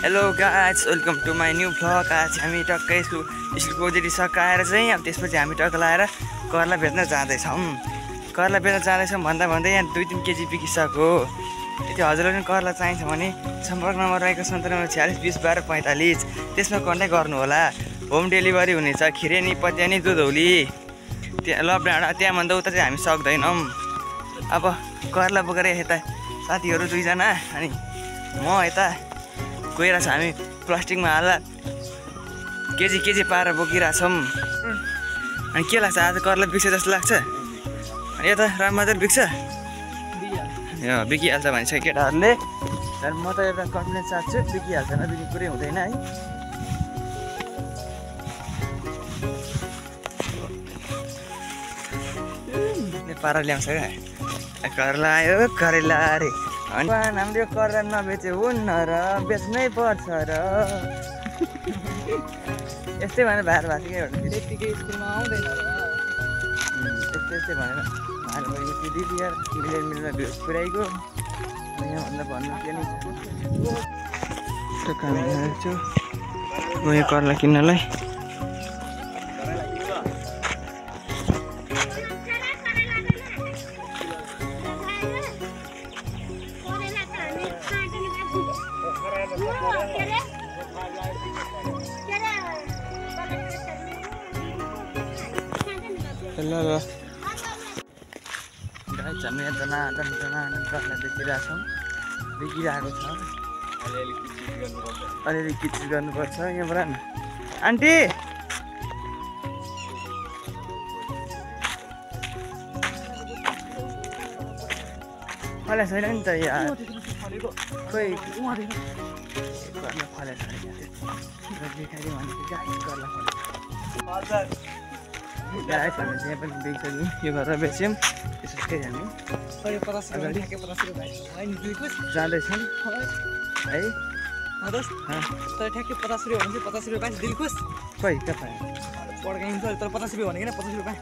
Hello guys, welcome to my new vlog. आज हामी टक्कै स्कुलको जेटी सकाएर चाहिँ अब त्यसपछि हामी टक्क लाएर कर्ला बेच्न जाँदैछौँ। कर्ला बेच्न जाँदैछौँ भन्दा भन्दै यहाँ 2-3 केजी बिकिसक्यो। यदि हजुरलाई पनि कर्ला चाहिन्छ भने सम्पर्क नम्बर रहेको 97 46 20 12 45 त्यसमा कन्ट्याक्ट गर्नु होला। होम डेलिभरी हुनेछ खिरेनी, पत्यानी, दुधौली। त्यहाँ लकडाउन त्यहाँभन्दा उता चाहिँ हामी सक्दैनौँ। अब कर्ला बोकेर यता साथीहरू 2जना अनि म यता गएर छ। हामी प्लास्टिकमा हाल्दा केजी पारेर बोकिरहेछौँ। अनि के लाग्छ, आज कर्ला बिक्छ जस्तो लाग्छ? अनि यता रामबहादुर बिक्छ, बिकिहाल्छ भन्छ केटाहरूले। तर म त एउटा कन्फिडेन्स साथ छु, बिकिहाल्छ, नबिक्ने कुरै हुँदैन है। पारा ल्याउँछ क्या कर्ला, आयो करेला अरे। अनि हामीले यो कर्ला नबेचे हुन्न र बेच्नै पर्छ र यस्तै भनेर भार भएको थियो एउटा त्यतिकै स्कुलमा आउँदैन र यस्तै भनेर भार भएको दिदी यार मिलमा पुऱ्याइको। यहाँभन्दा भन्नु के नै छ। काम गर्छु गयो कर्ला किन्नलाई। ल गाइस, हामी यहाँ कर्ला बेचिरहेछौँ, बिकिरहेको छ। अलिअलि किचिज गर्नुपर्छ यहाँबाट। आन्टी फले छैन नि त यार, खोइ कर्ला फले छैन देखाइदियो भनेको गाइस। कर्ला फले गाइस, हामी त्यहाँ पनि बेच्छौँ, यो गरेर बेच्यौँ। त्यसपछि हामी जाँदैछौँ है। तर ठ्याक्कै 50 रुपियाँ भने 50 रुपियाँ दिल खुस। खोइ कता पड्काइन्छ तर 50 रुपियाँ भनेको 50 रुपियाँ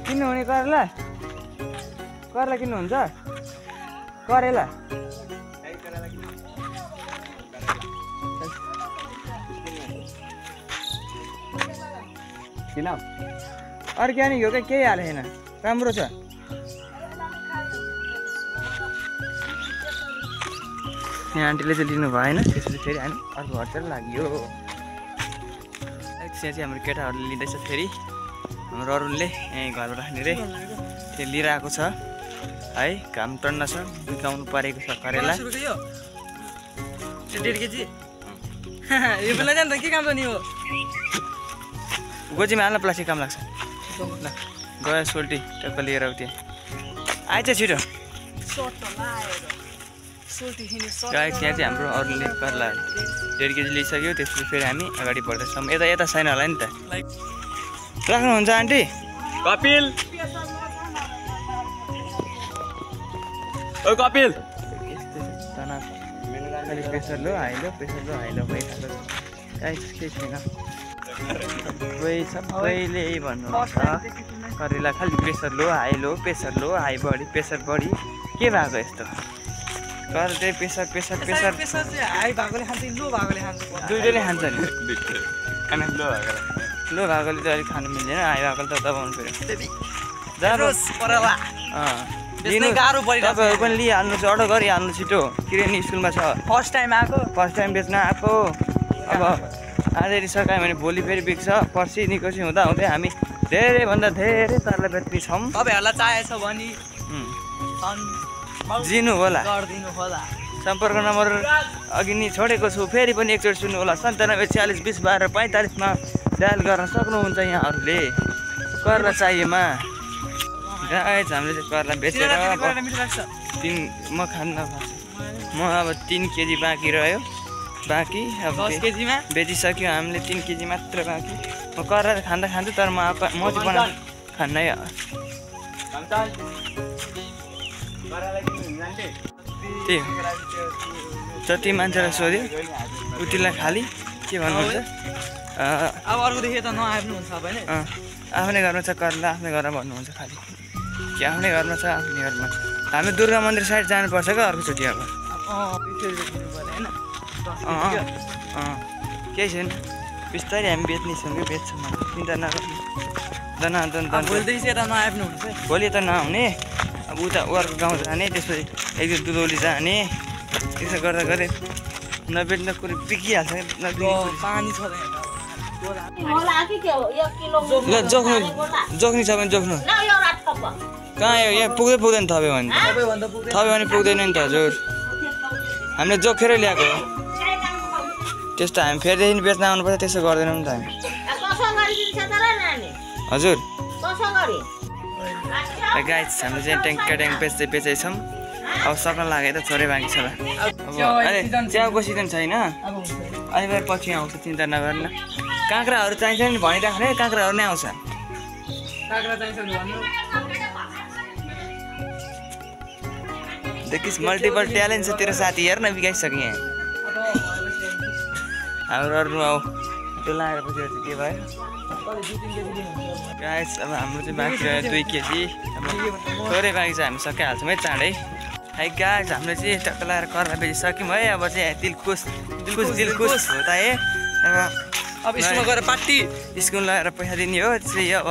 किन्नुहुने कर्ला किन्नुहुन्छ? करेला किन अर्ग्यानिक हो क्या, केही हालेको छैन, राम्रो छ। यहाँ आन्टीले चाहिँ लिनु भएन। त्यसपछि फेरि हामी अर्को घरतिर लाग्यो। त्यहाँ चाहिँ हाम्रो केटाहरूले लिँदैछ। फेरि हाम्रो अरूले यहीँ घरमा राख्ने रे त्यो लिइरहेको छ है। घाम टन्न छ, बिकाउनु परेको छ करेला। 1.5 केजी यो बेला जान्छ के काम गर्ने हो? गोजीमा हाल्न प्लास्टिक काम लाग्छ। ल गयो सोल्टी टक्क लिएर आऊ। त्यहाँ आइज छिटो गाइस। यहाँ चाहिँ हाम्रो अरूले कर्ला 1.5 केजी लिइसक्यो। त्यसपछि फेरि हामी अगाडि बढ्दैछौँ। यता छैन होला नि त। राख्नुहुन्छ आन्टी? कपिल ओ कपिल, प्रेसर लो हाइलो भइरहेको छ गाइस। केही छैन, सबैले भन्नुहुन्छ करेला खालि प्रेसर लो हाई बढी प्रेसर बढी। के भएको यस्तो? कर चाहिँ प्रेसर चाहिँ हाई भएकोले खान्छ, लो भएकोले खान्छ। दुईटैले खान्छ नि। लो भएकोले चाहिँ अलिक खानु मिल्दैन, हाई भएकोले त दबाउनु पऱ्यो। तपाईँहरू पनि लिइहाल्नु छ, अर्डर गरिहाल्नु छिटो। किरेनी स्कुलमा छ, फर्स्ट टाइम बेच्न आएको। अब आजै सकायो भने भोलि फेरि बिक्छ, पर्सि निकोसी हुँदै हामी धेरैभन्दा धेरै कर्ला बेच्ने छौँ। तपाईँहरूलाई चाहिएको छ भने जिनु होला, गरिदिनु होला। सम्पर्क नम्बर अघि नै छोडेको छु, फेरि पनि एकचोटि सुन्नु होला। 97 46 20 12 45 मा डायल गर्न सक्नुहुन्छ यहाँहरूले। कर्ला चाहिएमा गाइस, हामीले चाहिँ कर्ला बेचेर म खान्न। म अब 3 केजी बाँकी रह्यो। अब 10 केजीमा बेचिसक्यो हामीले। 3 केजी मात्र बाँकी। म कर्ला खान्छु, तर म चाहिँ बनाएर खान्न है। त्यही जति मान्छेलाई सोध्यो उतिलाई खाली के भन्नुहुन्छ? अब अर्कोदेखि त नआउनुहुन्छ आफ्नै घरमा छ कर्ला, आफ्नै घरमा भन्नुहुन्छ खालि। कि आफ्नै घरमा छ, आफ्नै घरमा हामी दुर्गा मन्दिर साइड जानुपर्छ क्या अर्कोचोटि अब केही छैन बिस्तारै हामी बेच्नेछौँ कि बेच्छौँ चिन्ता नगर्नु भोलिदेखि यता नआफ्नु हुन्छ भोलि त नआउने अब उता अर्को गाउँ जाने त्यसपछि एक दिन दुधौली जाने त्यसो गर्दा गर्दै नबेच्ने कुरो बिकिहाल्छ पानी छ ल जोख्नु जोख्ने छ भने जोख्नु कहाँ यहाँ पुग्दैन थप्यो भने थप्यो भने पुग्दैन नि त हजुर हामीले जोखेरै ल्याएको हो त्यस्तो हामी फेरिदेखि बेच्न आउनुपर्छ त्यसो गर्दैनौँ नि त हामी हजुर गाइस हामीले चाहिँ ट्याङ्क बेच्दैछौँ अब सक्न लाग्यो त छोरै बाँकी छ ल अब अहिले च्याउको सिजन छैन अहिले पछि आउँछ चिन्ता नगर्नु काँक्राहरू चाहिन्छ नि भनिराख्ने काँक्राहरू नै आउँछ देखिस् मल्टिपल ट्यालेन्ट छ तेरो साथी हेर न बिगाइसकेँ यहाँ हाम्रो अरू आऊ त्यो लगाएर पछि के भयो गाइस अब हाम्रो चाहिँ बाँकी रह्यो 2 केजी थोरै बाँकी छ हामी सकिहाल्छौँ है चाँडै है गाइस हामीले चाहिँ टक्क लगाएर कर्रा बेचिसक्यौँ है अब चाहिँ दिलखुस हो त है अब स्कुलमा गएर पार्टी स्कुल लगाएर पैसा दिने हो त्यसै अब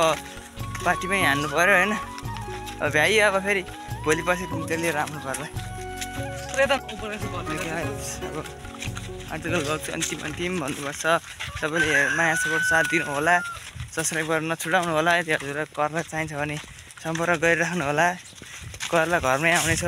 पार्टीमै हान्नु पऱ्यो होइन अब भ्याइ अब फेरि भोलि पछि त्यो लिएर आउनु पर्ला अब आजकल भ्लग चाहिँ अन्तिम भन्नुपर्छ सबैले माया सपोर्ट साथ दिनु होला सब्सक्राइब गर्न नछुटाउनु होला यदि हजुरलाई कर्ला चाहिन्छ भने सम्पर्क गरिराख्नु होला कर्ला घरमै आउनेछ